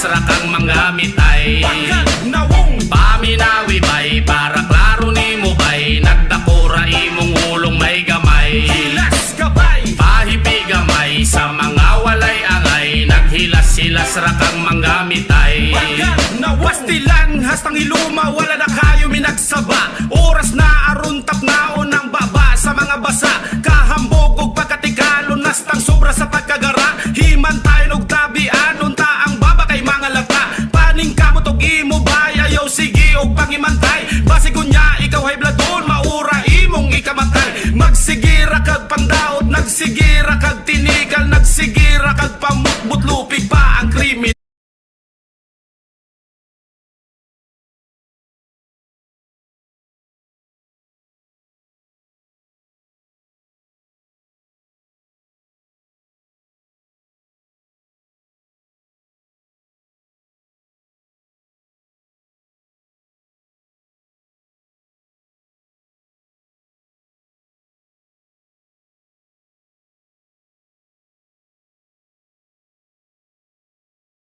rakang manggamitay. Paminawi bay, para klaro ni mo bay, nagdakura imong ulong may gamay. Pahipi gamay, sa mga walay angay, naghilas-hilas rakang manggamitay. Pastilan, hastang iluma, wala na kayo minagsaba. Oras na aruntap na unang baba sa mga basa. Kahambog og pagkatikalo, nastang sobra sa pagkagara. Himan tayo og tabi